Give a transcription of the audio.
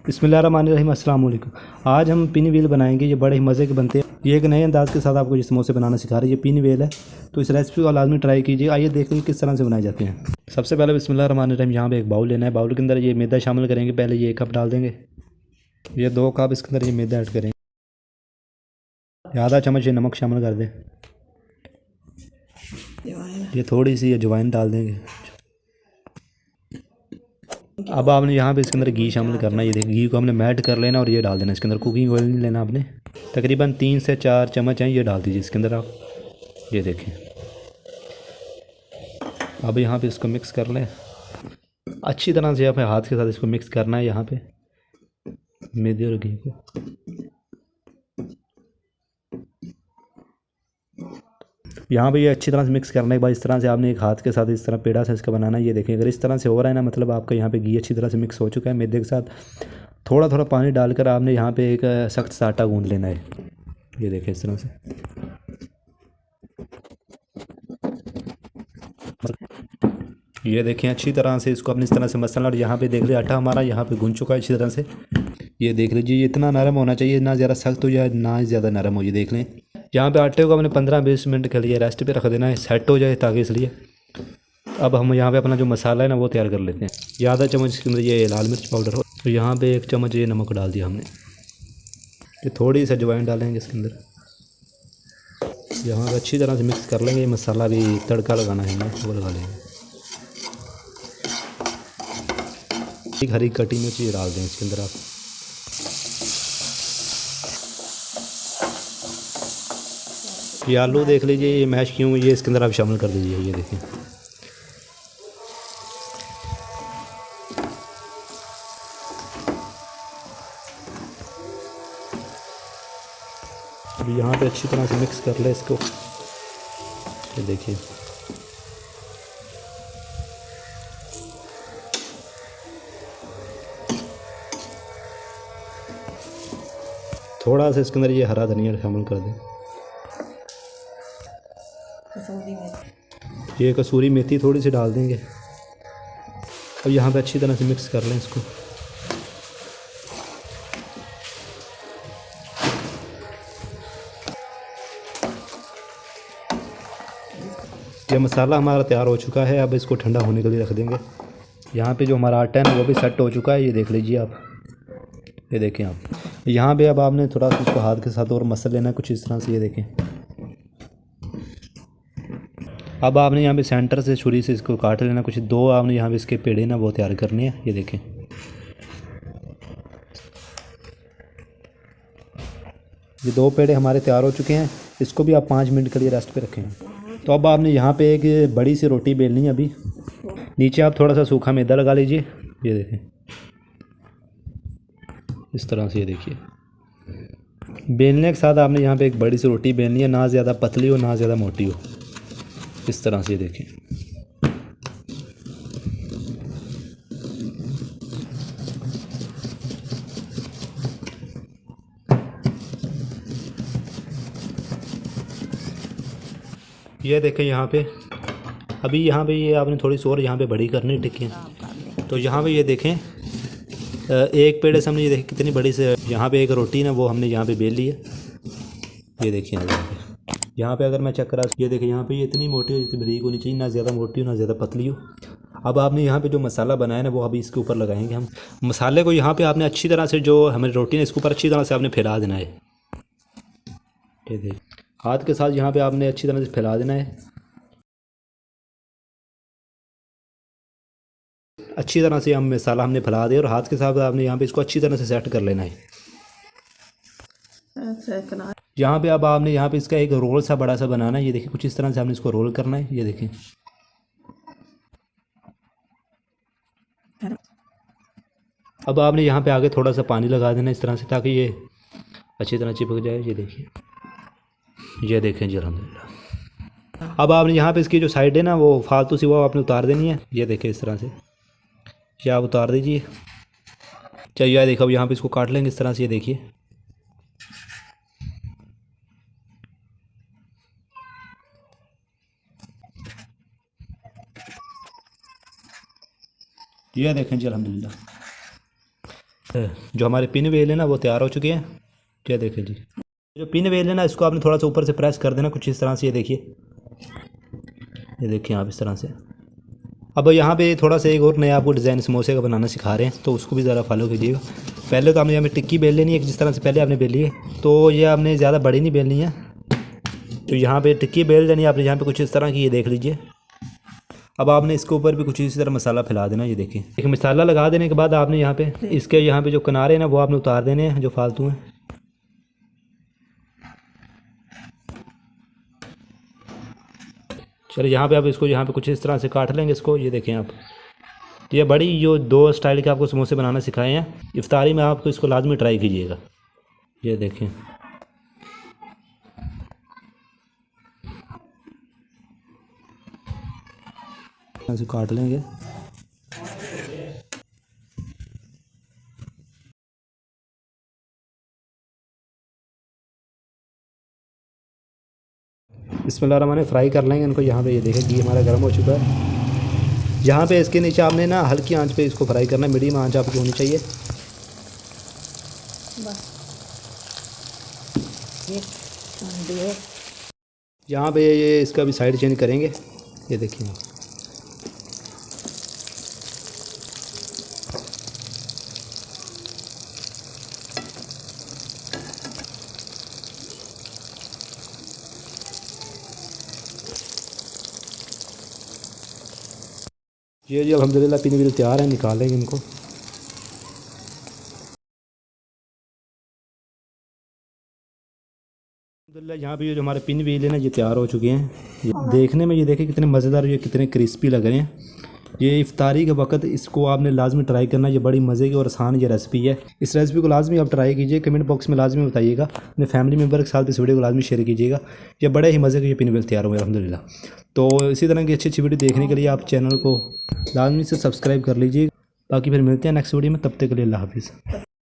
बिस्मिल्लाहिर्रहमानिर्रहीम, अस्सलाम वालेकुम। आज हम पिन व्हील बनाएंगे। ये बड़े ही मज़े के बनते हैं। ये एक नए अंदाज़ के साथ आपको ये समोसे बनाना सिखा रही है। ये पिन व्हील है, तो इस रेसिपी को लाजमी ट्राई कीजिए। आइए देखिए किस तरह से बनाए जाते हैं। सबसे पहले बिस्मिल्लाहिर्रहमानिर्रहीम, यहाँ पे एक बाउल लेना है। बाउल के अंदर ये मैदा शामिल करेंगे। पहले ये 1 कप डाल देंगे। ये 2 कप इसके अंदर ये मैदा ऐड करेंगे। आधा चम्मच ये नमक शामिल कर दें। ये थोड़ी सी अजवाइन डाल देंगे। अब आपने यहाँ पे इसके अंदर घी शामिल करना है। ये देखिए, घी को हमने मेल्ट कर लेना और ये डाल देना इसके अंदर। कुकिंग ऑयल नहीं लेना आपने। तकरीबन 3 से 4 चम्मच हैं, ये डाल दीजिए इसके अंदर आप। ये देखें। अब यहाँ पे इसको मिक्स कर लें अच्छी तरह से। आप हाथ के साथ इसको मिक्स करना है यहाँ पे मैदे और घी को। यहाँ पे ये अच्छी तरह से मिक्स करने के बाद इस तरह से आपने एक हाथ के साथ इस तरह पेड़ा से इसका बनाना है। ये देखें, अगर इस तरह से हो रहा है ना, मतलब आपका यहाँ पे घी अच्छी तरह से मिक्स हो चुका है। मैदे के साथ थोड़ा थोड़ा पानी डालकर आपने यहाँ पे एक सख्त सा आटा गूंद लेना है। ये देखें इस तरह से। ये देखें, अच्छी तरह से इसको अपनी इस तरह से मसलना। और यहाँ पे देख लीजिए आटा हमारा यहाँ पे गूंद चुका है अच्छी तरह से। ये देख लीजिए, इतना नरम होना चाहिए, ना ज़्यादा सख्त हो जाए ना ज़्यादा नरम हो। ये देख लें। यहाँ पे आटे को हमने 15-20 मिनट के लिए रेस्ट पे रख देना है, सेट हो जाए ताकि, इसलिए। अब हम यहाँ पे अपना जो मसाला है ना वो तैयार कर लेते हैं। ये आधा चम्मच इसके अंदर ये लाल मिर्च पाउडर हो। तो यहाँ पे 1 चम्मच ये नमक डाल दिया हमने। ये थोड़ी सी अजवाइन डालेंगे इसके अंदर। यहाँ पे अच्छी तरह से मिक्स कर लेंगे। ये मसाला भी तड़का लगाना है हमें, वो लगा लेंगे। एक हरी कटी मिर्च ये डाल दें इसके अंदर आप। ये आलू देख लीजिए, ये मैश किए हुए, ये इसके अंदर आप शामिल कर दीजिए। ये देखें। अब यहाँ पे अच्छी तरह से मिक्स कर ले इसको। ये देखिए, थोड़ा सा इसके अंदर ये हरा धनिया शामिल कर दें। ये कसूरी मेथी थोड़ी सी डाल देंगे। अब यहाँ पे अच्छी तरह से मिक्स कर लें इसको। ये मसाला हमारा तैयार हो चुका है। अब इसको ठंडा होने के लिए रख देंगे। यहाँ पे जो हमारा आटा है ना वो भी सेट हो चुका है। ये देख लीजिए आप। ये देखें आप। यहाँ पे अब आपने थोड़ा सा इसको हाथ के साथ और मसल लेना है कुछ इस तरह से। ये देखें। अब आपने यहाँ पे सेंटर से छुरी से इसको काट लेना कुछ। 2 आपने यहाँ पे इसके पेड़े ना वो तैयार करने हैं। ये देखें। ये 2 पेड़े हमारे तैयार हो चुके हैं। इसको भी आप 5 मिनट के लिए रेस्ट पे रखें। तो अब आपने यहाँ पे एक बड़ी सी रोटी बेलनी है। अभी नीचे आप थोड़ा सा सूखा मैदा लगा लीजिए। ये देखें इस तरह से। ये देखिए, बेलने के साथ आपने यहाँ पे एक बड़ी सी रोटी बेलनी है, ना ज़्यादा पतली हो ना ज़्यादा मोटी हो, इस तरह से। ये देखें। ये देखें यहाँ पे। अभी यहाँ पे ये आपने थोड़ी सी और यहाँ पे बड़ी करनी टिक्कियाँ। तो यहाँ पे ये देखें, एक पेड़े से हमने ये देखें कितनी बड़ी से यहाँ पे एक रोटी ना वो हमने यहाँ पे बेल ली है। ये देखिए यहाँ पे अगर मैं चेक करा, ये देखें यहाँ पे ये इतनी मोटी हो, इतनी बारीक होनी चाहिए, ना ज़्यादा मोटी हो ना ज़्यादा पतली हो। अब आपने यहाँ पे जो मसाला बनाया ना वो अभी इसके ऊपर लगाएंगे हम। मसाले को यहाँ पे आपने अच्छी तरह से, जो हमारी रोटी है इसके ऊपर अच्छी तरह से आपने फैला देना है। ये देख, हाथ के साथ यहाँ पे आपने अच्छी तरह से फैला देना है। अच्छी तरह से हम मसाला हमने फैला दिया और हाथ के साथ आपने यहाँ पे इसको अच्छी तरह से सेट कर लेना है। यहाँ पे अब आपने यहाँ पे इसका एक रोल सा बड़ा सा बनाना है। ये देखिए, कुछ इस तरह से आपने इसको रोल करना है। ये देखें। अब आपने यहाँ पे आगे थोड़ा सा पानी लगा देना इस तरह से, ताकि ये अच्छी तरह चिपक जाए। ये देखिए। ये देखें जी, अल्हम्दुलिल्लाह। अब आपने यहाँ पे इसकी जो साइड है ना वो फालतू सी वो आपने उतार देनी है। ये देखें इस तरह से। ये आप उतार दीजिए। चाहिए देखो, अब यहाँ पे इसको काट लेंगे इस तरह से। ये देखिए। ये देखें जी, अल्हम्दुलिल्लाह। जो हमारे पिन वेल है ना वो तैयार हो चुके हैं। क्या देखें जी, जो पिन वेल है ना इसको आपने थोड़ा सा ऊपर से प्रेस कर देना कुछ इस तरह से। ये देखिए, ये देखिए आप इस तरह से। अब यहाँ पे थोड़ा सा एक और नया आपको डिज़ाइन समोसे का बनाना सिखा रहे हैं, तो उसको भी ज़रा फॉलो कीजिएगा। पहले तो आपने यहाँ पे टिक्की बेल लेनी है जिस तरह से पहले आपने बेली है, तो ये आपने ज़्यादा बड़ी नहीं बेलनी है। तो यहाँ पे टिक्की बेल देनी है आपने यहाँ पे कुछ इस तरह की, ये देख लीजिए। अब आपने इसके ऊपर भी कुछ इसी तरह मसाला फैला देना। ये देखिए, एक मसाला लगा देने के बाद आपने यहाँ पे इसके यहाँ पे जो किनारे हैं ना वो आपने उतार देने हैं जो फालतू हैं। चलिए यहाँ पे आप इसको यहाँ पे कुछ इस तरह से काट लेंगे इसको। ये देखें आप, ये बड़ी जो 2 स्टाइल के आपको समोसे बनाना सिखाए हैं, इफ्तारी में आपको इसको लाजमी ट्राई कीजिएगा। ये देखें, ऐसे काट लेंगे। बिस्मिल्लाह फ्राई कर लेंगे इनको। यहाँ पे ये देखें घी हमारा गर्म हो चुका है। यहाँ पे इसके नीचे आपने ना हल्की आंच पे इसको फ्राई करना है, मीडियम आंच आपकी होनी चाहिए। यहाँ पे ये इसका भी साइड चेंज करेंगे। ये देखिए, ये जी अल्हम्दुलिल्लाह पिन विल तैयार है, निकाल लेंगे इनको। अल्हम्दुलिल्लाह यहाँ पे ये जो हमारे पिन व्हील है ना ये तैयार हो चुके हैं। ये देखने में ये देखें कितने मज़ेदार, ये कितने क्रिस्पी लग रहे हैं। ये इफ्तारी के वक्त इसको आपने लाजमी ट्राई करना। ये बड़ी मज़े की और आसान ये रेसिपी है। इस रेसिपी को लाजमी आप ट्राई कीजिए। कमेंट बॉक्स में लाजमी बताइएगा, अपने फैमिली मेम्बर के साथ इस वीडियो को लाजमी शेयर कीजिएगा। ये बड़े ही मज़े के ये पिन व्हील तैयार हुए अल्हम्दुलिल्लाह। तो इसी तरह की अच्छी अच्छी वीडियो देखने के लिए आप चैनल को लाजमी से सब्सक्राइब कर लीजिए। बाकी फिर मिलते हैं नेक्स्ट वीडियो में, तब तक के लिए अल्लाह हाफिज़।